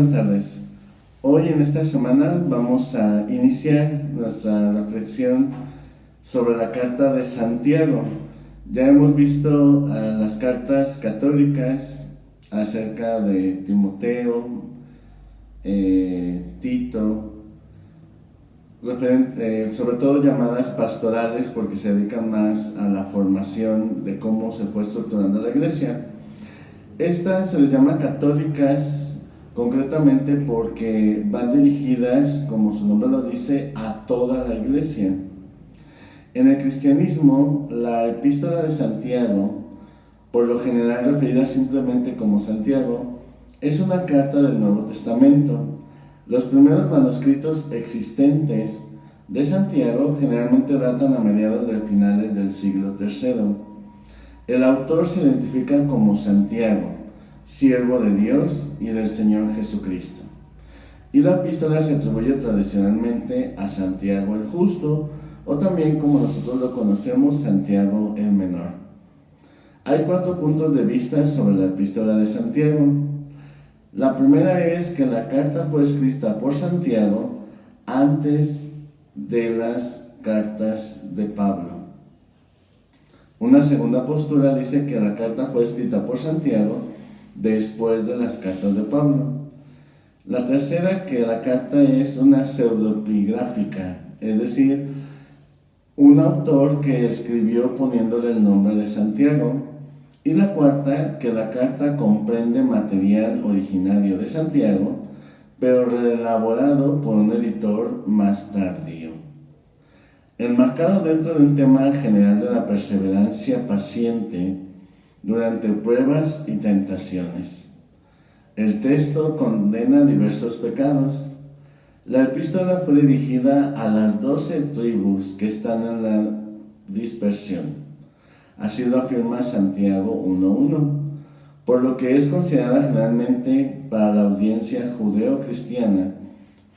buenas tardes. Hoy en esta semana vamos a iniciar nuestra reflexión sobre la carta de Santiago. Ya hemos visto las cartas católicas acerca de Timoteo, Tito, sobre todo llamadas pastorales porque se dedican más a la formación de cómo se fue estructurando la iglesia. Estas se les llama católicas concretamente porque van dirigidas, como su nombre lo dice, a toda la iglesia. En el cristianismo, la epístola de Santiago, por lo general referida simplemente como Santiago, es una carta del Nuevo Testamento. Los primeros manuscritos existentes de Santiago generalmente datan a mediados de finales del siglo III. El autor se identifica como Santiago, siervo de Dios y del Señor Jesucristo. Y la epístola se atribuye tradicionalmente a Santiago el Justo, o también como nosotros lo conocemos, Santiago el Menor. Hay 4 puntos de vista sobre la epístola de Santiago. La primera es que la carta fue escrita por Santiago antes de las cartas de Pablo. Una segunda postura dice que la carta fue escrita por Santiago después de las cartas de Pablo. La tercera, que la carta es una pseudoepigráfica, es decir, un autor que escribió poniéndole el nombre de Santiago. Y la cuarta, que la carta comprende material originario de Santiago, pero reelaborado por un editor más tardío. Enmarcado dentro de un tema general de la perseverancia paciente durante pruebas y tentaciones. El texto condena diversos pecados. La epístola fue dirigida a las 12 tribus que están en la dispersión. Así lo afirma Santiago 1.1, por lo que es considerada generalmente para la audiencia judeo-cristiana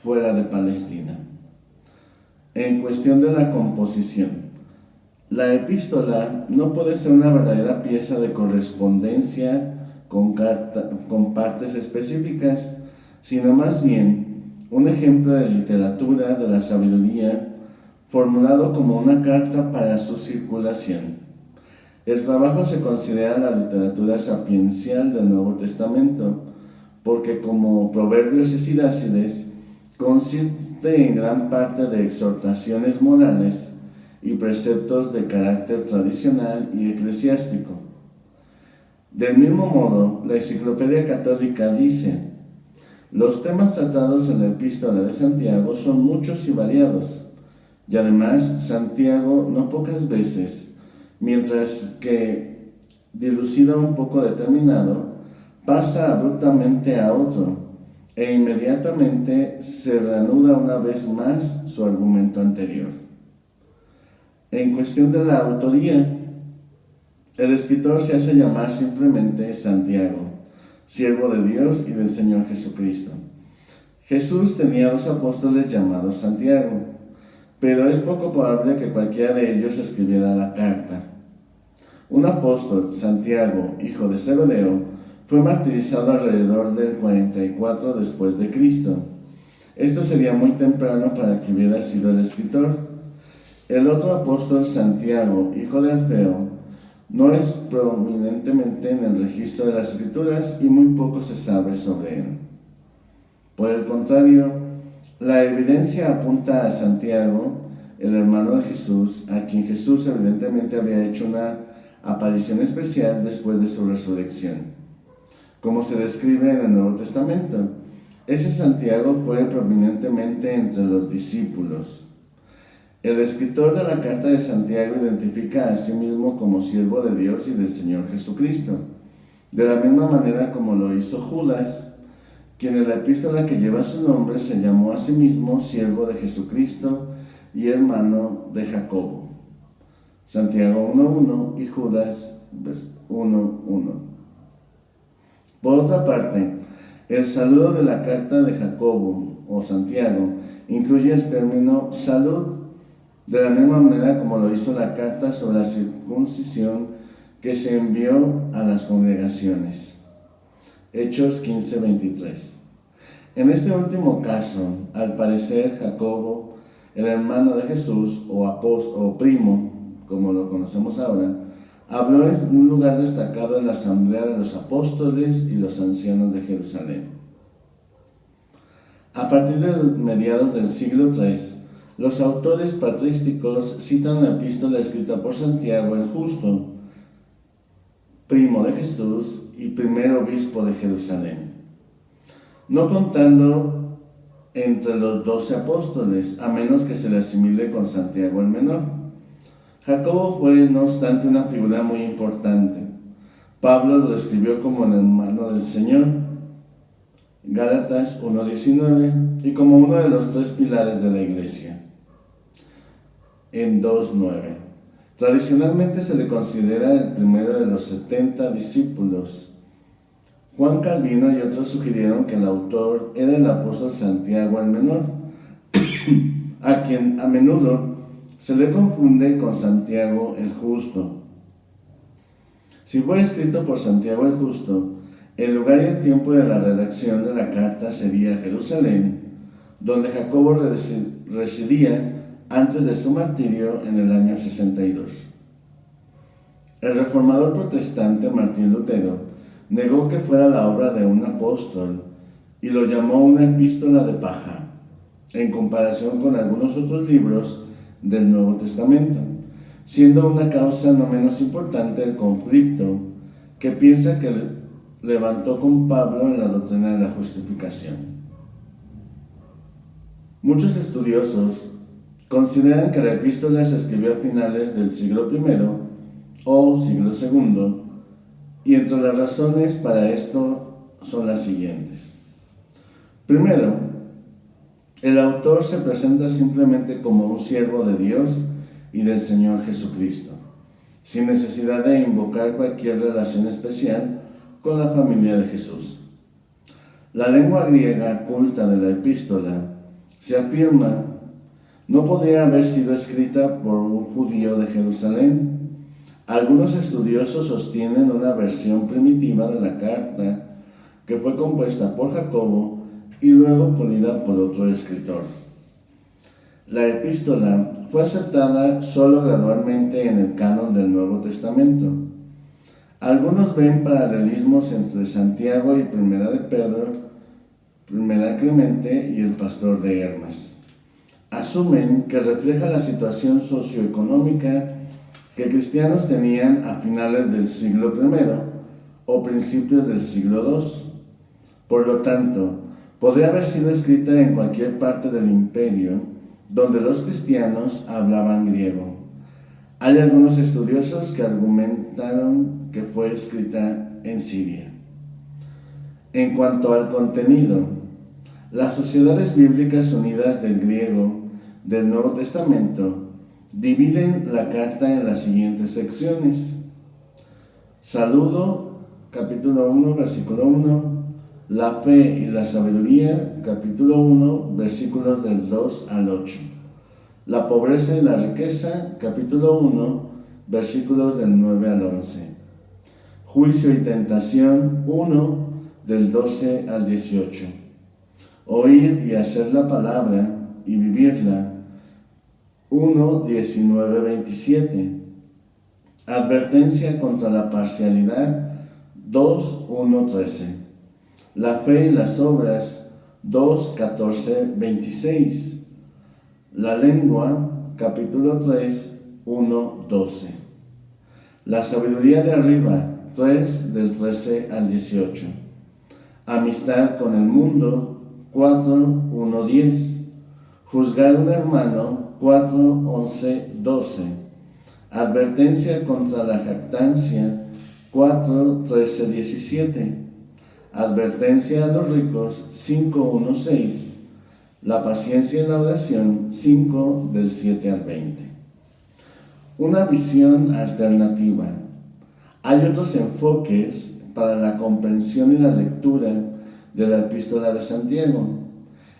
fuera de Palestina. En cuestión de la composición, la epístola no puede ser una verdadera pieza de correspondencia con partes específicas, sino más bien un ejemplo de literatura de la sabiduría formulado como una carta para su circulación. El trabajo se considera la literatura sapiencial del Nuevo Testamento, porque como Proverbios y Sirácides, consiste en gran parte de exhortaciones morales y preceptos de carácter tradicional y eclesiástico. Del mismo modo, la Enciclopedia Católica dice: los temas tratados en la epístola de Santiago son muchos y variados, y además Santiago no pocas veces, mientras que dilucida un poco determinado, pasa abruptamente a otro, e inmediatamente se reanuda una vez más su argumento anterior. En cuestión de la autoría, el escritor se hace llamar simplemente Santiago, siervo de Dios y del Señor Jesucristo. Jesús tenía 2 apóstoles llamados Santiago, pero es poco probable que cualquiera de ellos escribiera la carta. Un apóstol, Santiago, hijo de Zebedeo, fue martirizado alrededor del 44 después de Cristo. Esto sería muy temprano para que hubiera sido el escritor. El otro apóstol, Santiago, hijo de Alfeo, no es prominentemente en el registro de las Escrituras y muy poco se sabe sobre él. Por el contrario, la evidencia apunta a Santiago, el hermano de Jesús, a quien Jesús evidentemente había hecho una aparición especial después de su resurrección. Como se describe en el Nuevo Testamento, ese Santiago fue prominentemente entre los discípulos. El escritor de la carta de Santiago identifica a sí mismo como siervo de Dios y del Señor Jesucristo, de la misma manera como lo hizo Judas, quien en la epístola que lleva su nombre se llamó a sí mismo siervo de Jesucristo y hermano de Jacobo. Santiago 1.1 y Judas 1.1. Por otra parte, el saludo de la carta de Jacobo o Santiago incluye el término salud, de la misma manera como lo hizo la carta sobre la circuncisión que se envió a las congregaciones. Hechos 15:23. En este último caso, al parecer, Jacobo, el hermano de Jesús o primo, como lo conocemos ahora, habló en un lugar destacado en la asamblea de los apóstoles y los ancianos de Jerusalén. A partir de mediados del siglo III, los autores patrísticos citan la epístola escrita por Santiago el Justo, primo de Jesús y primer obispo de Jerusalén, no contando entre los 12 apóstoles, a menos que se le asimile con Santiago el Menor. Jacobo fue, no obstante, una figura muy importante. Pablo lo describió como el hermano del Señor, Gálatas 1:19, y como uno de los 3 pilares de la Iglesia, en 2:9. Tradicionalmente se le considera el primero de los 70 discípulos. Juan Calvino y otros sugirieron que el autor era el apóstol Santiago el Menor, a quien a menudo se le confunde con Santiago el Justo. Si fue escrito por Santiago el Justo, el lugar y el tiempo de la redacción de la carta sería Jerusalén, donde Jacobo residía antes de su martirio en el año 62. El reformador protestante Martín Lutero negó que fuera la obra de un apóstol y lo llamó una epístola de paja, en comparación con algunos otros libros del Nuevo Testamento, siendo una causa no menos importante el conflicto que piensa que levantó con Pablo en la doctrina de la justificación. Muchos estudiosos consideran que la epístola se escribió a finales del siglo I o siglo II, y entre las razones para esto son las siguientes. Primero, el autor se presenta simplemente como un siervo de Dios y del Señor Jesucristo, sin necesidad de invocar cualquier relación especial con la familia de Jesús. La lengua griega culta de la epístola, se afirma, no podría haber sido escrita por un judío de Jerusalén. Algunos estudiosos sostienen una versión primitiva de la carta que fue compuesta por Jacobo y luego pulida por otro escritor. La epístola fue aceptada solo gradualmente en el canon del Nuevo Testamento. Algunos ven paralelismos entre Santiago y Primera de Pedro, Primera de Clemente y el pastor de Hermas. Asumen que refleja la situación socioeconómica que cristianos tenían a finales del siglo I o principios del siglo II. Por lo tanto, podría haber sido escrita en cualquier parte del imperio donde los cristianos hablaban griego. Hay algunos estudiosos que argumentaron que fue escrita en Siria. En cuanto al contenido, las Sociedades Bíblicas Unidas del Griego del Nuevo Testamento dividen la carta en las siguientes secciones. Saludo, capítulo 1, versículo 1. La fe y la sabiduría, capítulo 1, versículos del 2 al 8. La pobreza y la riqueza, capítulo 1, versículos del 9 al 11. Juicio y tentación, 1, del 12 al 18. Oír y hacer la palabra y vivirla, 1, 19, 27. Advertencia contra la parcialidad, 2, 1, 13. La fe y las obras, 2, 14, 26. La lengua, capítulo 3, 1, 12. La sabiduría de arriba, 3, del 13 al 18. Amistad con el mundo, 4, 1, 10. Juzgar a un hermano, 4, 11, 12. Advertencia contra la jactancia, 4, 13, 17. Advertencia a los ricos, 5, 1, 6. La paciencia y la oración, 5, del 7 al 20. Una visión alternativa. Hay otros enfoques para la comprensión y la lectura de la epístola de Santiago.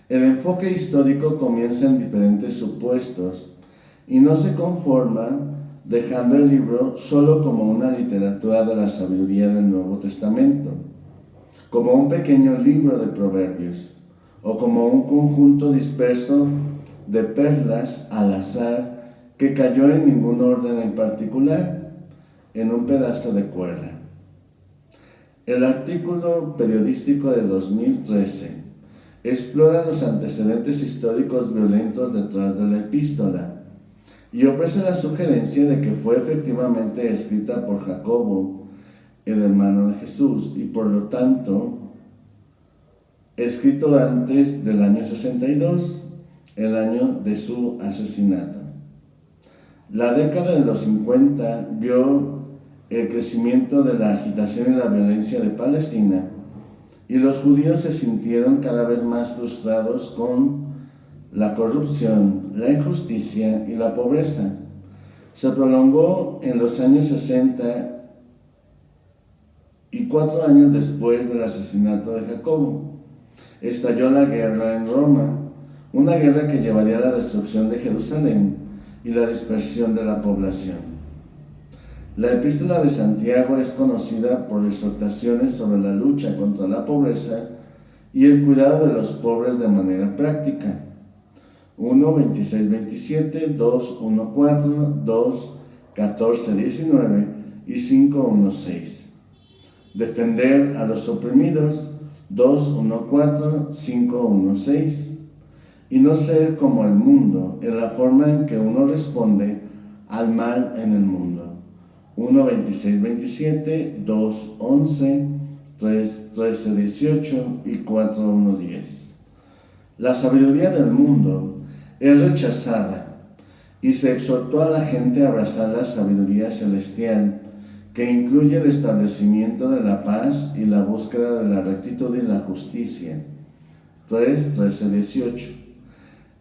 El enfoque histórico comienza en diferentes supuestos y no se conforma dejando el libro solo como una literatura de la sabiduría del Nuevo Testamento, como un pequeño libro de proverbios. o como un conjunto disperso de perlas al azar que cayó en ningún orden en particular, en un pedazo de cuerda. El artículo periodístico de 2013 explora los antecedentes históricos violentos detrás de la epístola y ofrece la sugerencia de que fue efectivamente escrita por Jacobo, el hermano de Jesús, y por lo tanto escrito antes del año 62, el año de su asesinato. La década de los 50 vio el crecimiento de la agitación y la violencia de Palestina, y los judíos se sintieron cada vez más frustrados con la corrupción, la injusticia y la pobreza. Se prolongó en los años 60 y 4 años después del asesinato de Jacobo. Estalló la guerra en Roma, una guerra que llevaría a la destrucción de Jerusalén y la dispersión de la población. La epístola de Santiago es conocida por exhortaciones sobre la lucha contra la pobreza y el cuidado de los pobres de manera práctica. 1, 26, 27, 2, 1, 4, 2, 14, 19 y 5, 1, 6. Defender a los oprimidos, 2, 1, 4, 5, 1, 6. Y no ser como el mundo en la forma en que uno responde al mal en el mundo. 1, 26, 27, 2, 11, 3, 13, 18 y 4, 1, 10. La sabiduría del mundo es rechazada y se exhortó a la gente a abrazar la sabiduría celestial, que incluye el establecimiento de la paz y la búsqueda de la rectitud y la justicia. 3, 13, 18.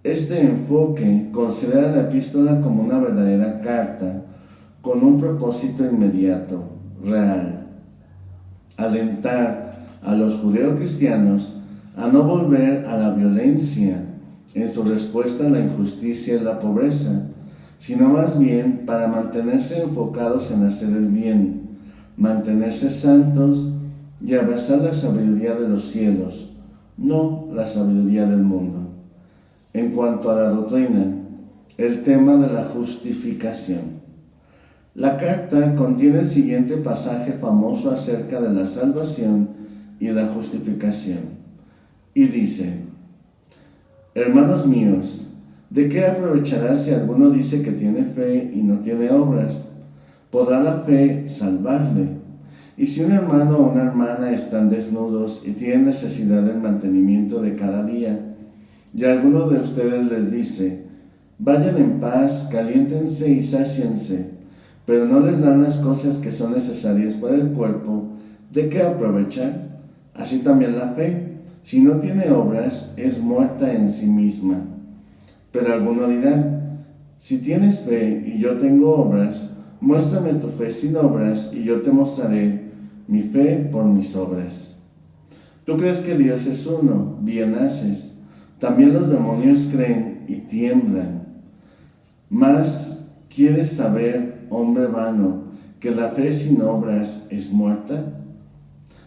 Este enfoque considera la epístola como una verdadera carta con un propósito inmediato, real: alentar a los judeocristianos a no volver a la violencia en su respuesta a la injusticia y la pobreza, sino más bien para mantenerse enfocados en hacer el bien, mantenerse santos y abrazar la sabiduría de los cielos, no la sabiduría del mundo. En cuanto a la doctrina, el tema de la justificación. La carta contiene el siguiente pasaje famoso acerca de la salvación y la justificación, y dice: hermanos míos, ¿de qué aprovechará si alguno dice que tiene fe y no tiene obras? ¿Podrá la fe salvarle? Y si un hermano o una hermana están desnudos y tienen necesidad del mantenimiento de cada día, y alguno de ustedes les dice: vayan en paz, caliéntense y sáciense, pero no les dan las cosas que son necesarias para el cuerpo, ¿de qué aprovechan? Así también la fe, si no tiene obras, es muerta en sí misma. Pero alguno dirá: si tienes fe y yo tengo obras, muéstrame tu fe sin obras y yo te mostraré mi fe por mis obras. Tú crees que Dios es uno, bien haces. También los demonios creen y tiemblan. Mas, ¿quieres saber, hombre vano, que la fe sin obras es muerta?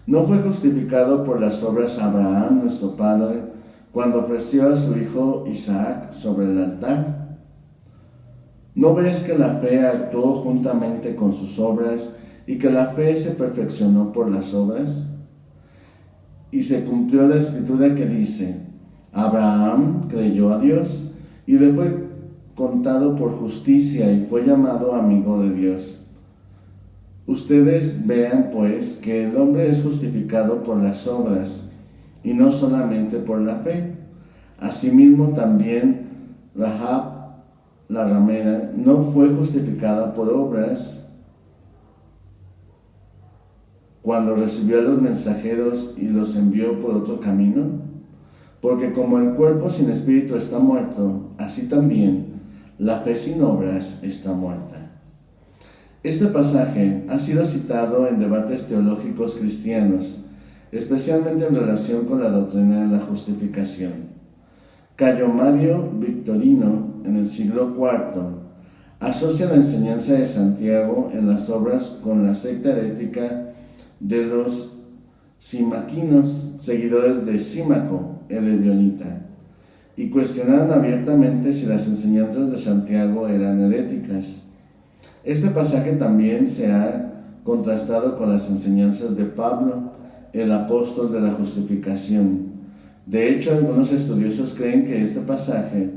¿No fue justificado por las obras Abraham, nuestro padre, cuando ofreció a su hijo Isaac sobre el altar? ¿No ves que la fe actuó juntamente con sus obras y que la fe se perfeccionó por las obras? Y se cumplió la escritura que dice: Abraham creyó a Dios y le fue contado por justicia y fue llamado amigo de Dios. Ustedes vean pues que el hombre es justificado por las obras y no solamente por la fe. Asimismo también Rahab, la ramera, no fue justificada por obras cuando recibió a los mensajeros y los envió por otro camino, porque como el cuerpo sin espíritu está muerto, así también la fe sin obras está muerta. Este pasaje ha sido citado en debates teológicos cristianos, especialmente en relación con la doctrina de la justificación. Cayo Mario Victorino, en el siglo IV, asocia la enseñanza de Santiago en las obras con la secta herética de los simaquinos, seguidores de Símaco, el Ebionita, y cuestionaron abiertamente si las enseñanzas de Santiago eran heréticas. Este pasaje también se ha contrastado con las enseñanzas de Pablo, el apóstol de la justificación. De hecho, algunos estudiosos creen que este pasaje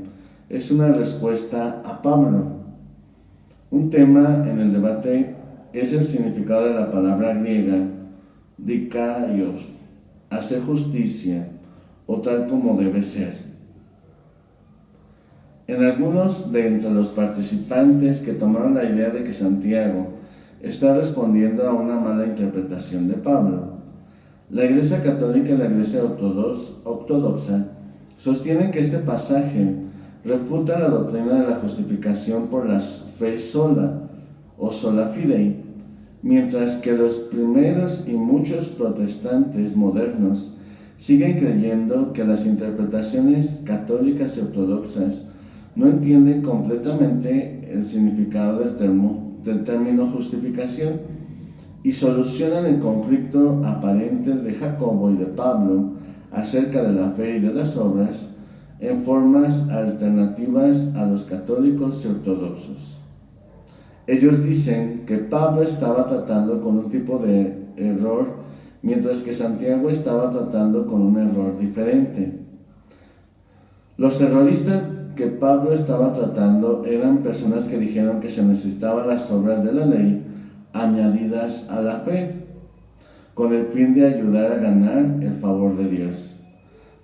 es una respuesta a Pablo. Un tema en el debate es el significado de la palabra griega dikaios, hacer justicia o tal como debe ser. En algunos de entre los participantes que tomaron la idea de que Santiago está respondiendo a una mala interpretación de Pablo, la Iglesia Católica y la Iglesia Ortodoxa sostienen que este pasaje refuta la doctrina de la justificación por la fe sola o sola fide, mientras que los primeros y muchos protestantes modernos siguen creyendo que las interpretaciones católicas y ortodoxas no entienden completamente el significado del término justificación y solucionan el conflicto aparente de Jacobo y de Pablo acerca de la fe y de las obras en formas alternativas a los católicos y ortodoxos. Ellos dicen que Pablo estaba tratando con un tipo de error, mientras que Santiago estaba tratando con un error diferente. Los terroristas que Pablo estaba tratando eran personas que dijeron que se necesitaban las obras de la ley añadidas a la fe, con el fin de ayudar a ganar el favor de Dios.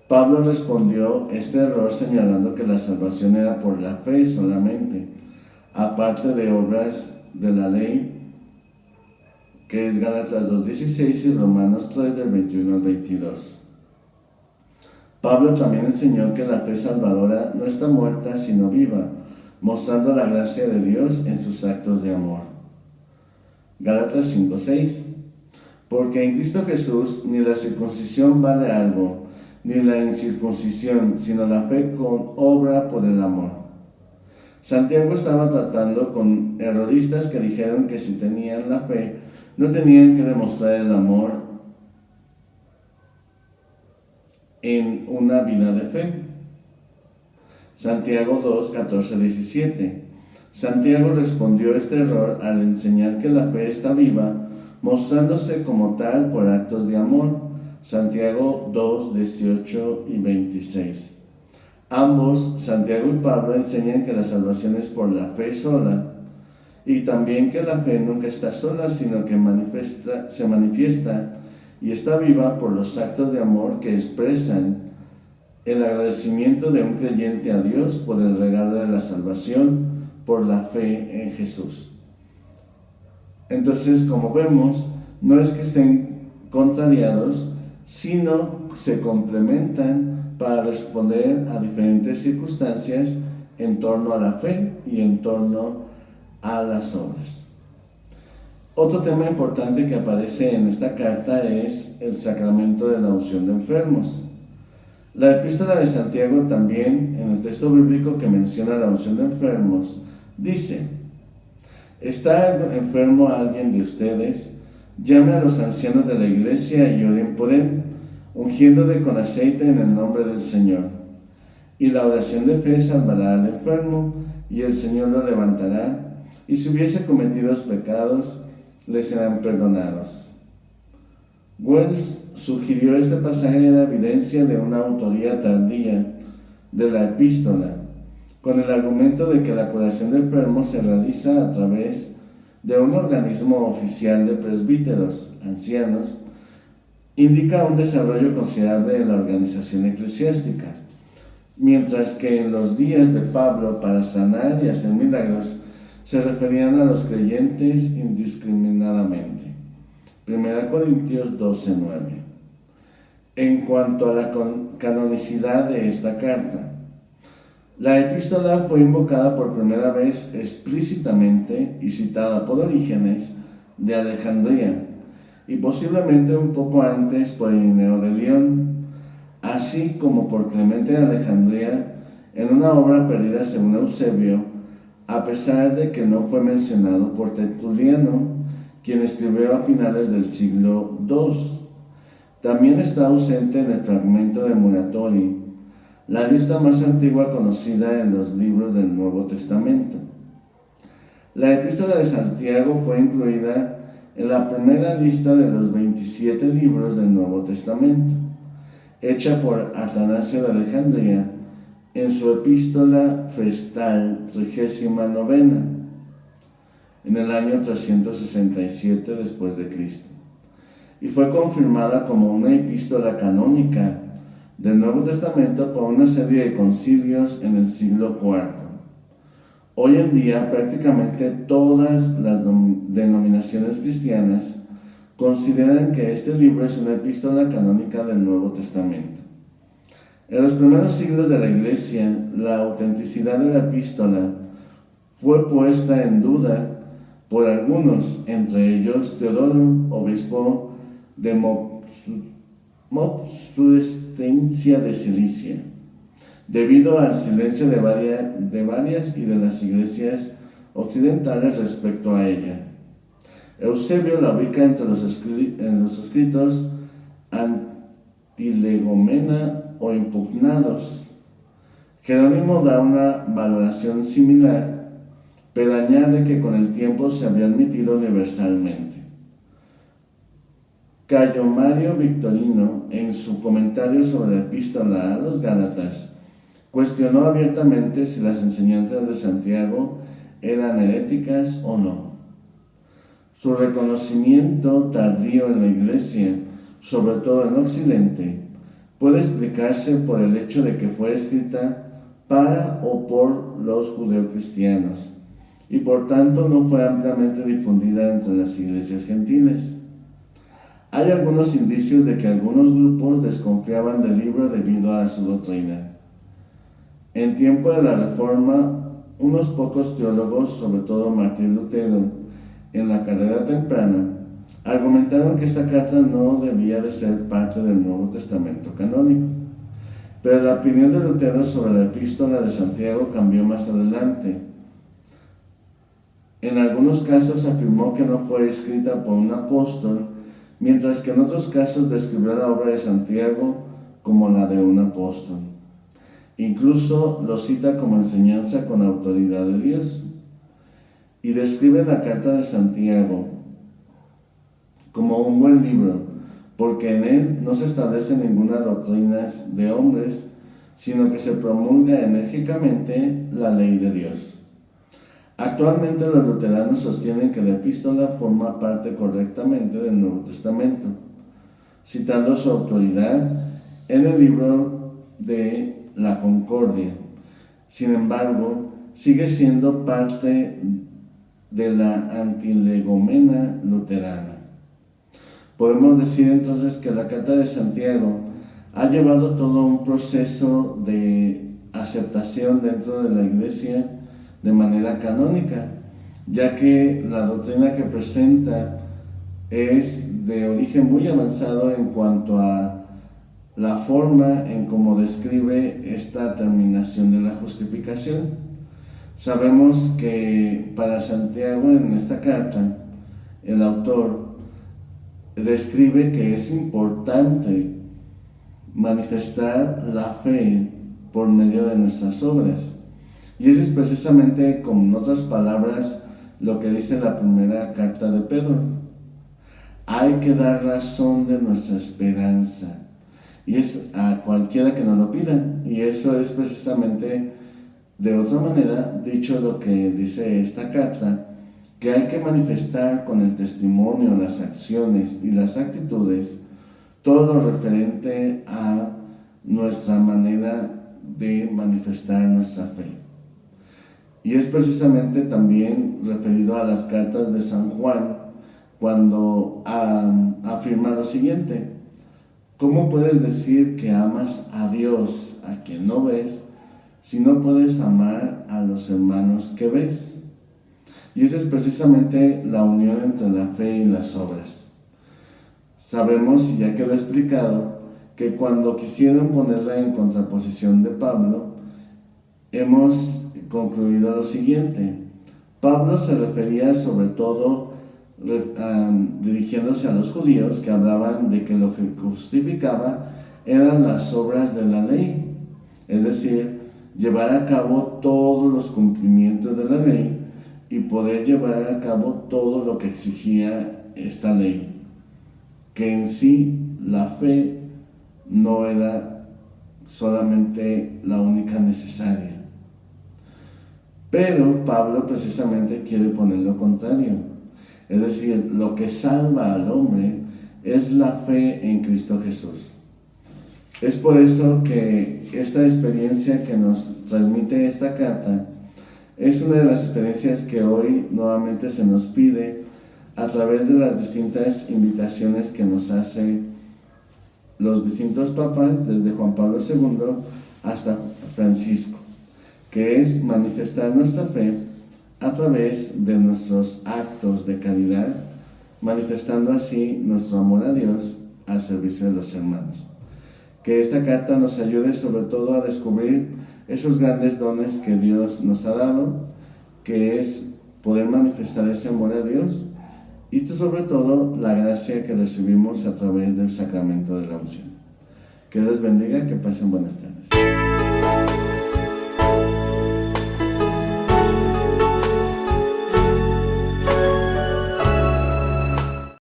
Pablo respondió este error señalando que la salvación era por la fe solamente, aparte de obras de la ley, que es Gálatas 2:16 y Romanos 3 del 21 al 22. Pablo también enseñó que la fe salvadora no está muerta sino viva, mostrando la gracia de Dios en sus actos de amor. Gálatas 5:6. Porque en Cristo Jesús ni la circuncisión vale algo, ni la incircuncisión, sino la fe con obra por el amor. Santiago estaba tratando con errodistas que dijeron que si tenían la fe, no tenían que demostrar el amor en una vida de fe. Santiago 2:14-17. Santiago respondió a este error al enseñar que la fe está viva, mostrándose como tal por actos de amor. Santiago 2:18 y 26. Ambos, Santiago y Pablo, enseñan que la salvación es por la fe sola, y también que la fe nunca está sola, sino que se manifiesta y está viva por los actos de amor que expresan el agradecimiento de un creyente a Dios por el regalo de la salvación por la fe en Jesús. Entonces, como vemos, no es que estén contrariados, sino se complementan para responder a diferentes circunstancias en torno a la fe y en torno a las obras. Otro tema importante que aparece en esta carta es el sacramento de la unción de enfermos. La epístola de Santiago también, en el texto bíblico que menciona la unción de enfermos, dice: ¿está enfermo alguien de ustedes? Llame a los ancianos de la iglesia y oren por él, ungiéndole con aceite en el nombre del Señor. Y la oración de fe salvará al enfermo, y el Señor lo levantará, y si hubiese cometido pecados, le serán perdonados. Wells sugirió este pasaje de la evidencia de una autoría tardía de la epístola, con el argumento de que la curación de enfermos se realiza a través de un organismo oficial de presbíteros, ancianos, indica un desarrollo considerable de la organización eclesiástica, mientras que en los días de Pablo, para sanar y hacer milagros, se referían a los creyentes indiscriminadamente. 1 Corintios 12:9. En cuanto a la canonicidad de esta carta, la epístola fue invocada por primera vez explícitamente y citada por Orígenes de Alejandría, y posiblemente un poco antes por Ireneo de León, así como por Clemente de Alejandría en una obra perdida según Eusebio, a pesar de que no fue mencionado por Tertuliano, quien escribió a finales del siglo II. También está ausente en el fragmento de Muratori, la lista más antigua conocida en los libros del Nuevo Testamento. La Epístola de Santiago fue incluida en la primera lista de los 27 libros del Nuevo Testamento, hecha por Atanasio de Alejandría en su Epístola Festal 39, en el año 367 después de Cristo, y fue confirmada como una epístola canónica del Nuevo Testamento por una serie de concilios en el siglo IV. Hoy en día prácticamente todas las denominaciones cristianas consideran que este libro es una epístola canónica del Nuevo Testamento. En los primeros siglos de la Iglesia, la autenticidad de la epístola fue puesta en duda por algunos, entre ellos Teodoro, obispo de Mopsuestia de Cilicia, debido al silencio de varias y de las iglesias occidentales respecto a ella. Eusebio la ubica entre los escritos antilegomena o impugnados. Jerónimo da una valoración similar, pero añade que con el tiempo se había admitido universalmente. Cayo Mario Victorino, en su comentario sobre la epístola a los Gálatas, cuestionó abiertamente si las enseñanzas de Santiago eran heréticas o no. Su reconocimiento tardío en la Iglesia, sobre todo en Occidente, puede explicarse por el hecho de que fue escrita para o por los judeocristianos y por tanto no fue ampliamente difundida entre las iglesias gentiles. Hay algunos indicios de que algunos grupos desconfiaban del libro debido a su doctrina. En tiempo de la Reforma, unos pocos teólogos, sobre todo Martín Lutero, en la carrera temprana, argumentaron que esta carta no debía de ser parte del Nuevo Testamento canónico. Pero la opinión de Lutero sobre la epístola de Santiago cambió más adelante. En algunos casos afirmó que no fue escrita por un apóstol, mientras que en otros casos describió la obra de Santiago como la de un apóstol. Incluso lo cita como enseñanza con autoridad de Dios. Y describe la carta de Santiago como un buen libro, porque en él no se establece ninguna doctrina de hombres, sino que se promulga enérgicamente la ley de Dios. Actualmente los luteranos sostienen que la epístola forma parte correctamente del Nuevo Testamento, citando su autoridad en el libro de la Concordia. Sin embargo, sigue siendo parte de la antilegomena luterana. Podemos decir entonces que la carta de Santiago ha llevado todo un proceso de aceptación dentro de la Iglesia de manera canónica, ya que la doctrina que presenta es de origen muy avanzado en cuanto a la forma en cómo describe esta terminación de la justificación. Sabemos que para Santiago, en esta carta, el autor describe que es importante manifestar la fe por medio de nuestras obras. Y eso es precisamente, con otras palabras, lo que dice la primera carta de Pedro. Hay que dar razón de nuestra esperanza. Y es a cualquiera que nos lo pida. Y eso es precisamente, de otra manera, dicho lo que dice esta carta, que hay que manifestar con el testimonio, las acciones y las actitudes todo lo referente a nuestra manera de manifestar nuestra fe. Y es precisamente también referido a las cartas de San Juan, cuando afirma lo siguiente: ¿cómo puedes decir que amas a Dios a quien no ves, si no puedes amar a los hermanos que ves? Y esa es precisamente la unión entre la fe y las obras. Sabemos, y ya quedó explicado, que cuando quisieron ponerla en contraposición de Pablo, hemos concluido lo siguiente: Pablo se refería sobre todo dirigiéndose a los judíos que hablaban de que lo que justificaba eran las obras de la ley, es decir, llevar a cabo todos los cumplimientos de la ley y poder llevar a cabo todo lo que exigía esta ley, que en sí la fe no era solamente la única necesaria. Pero Pablo precisamente quiere poner lo contrario, es decir, lo que salva al hombre es la fe en Cristo Jesús. Es por eso que esta experiencia que nos transmite esta carta es una de las experiencias que hoy nuevamente se nos pide a través de las distintas invitaciones que nos hace los distintos papas, desde Juan Pablo II hasta Francisco, que es manifestar nuestra fe a través de nuestros actos de caridad, manifestando así nuestro amor a Dios al servicio de los hermanos. Que esta carta nos ayude sobre todo a descubrir esos grandes dones que Dios nos ha dado, que es poder manifestar ese amor a Dios y sobre todo la gracia que recibimos a través del sacramento de la unción. Que Dios bendiga, que pasen buenas tardes.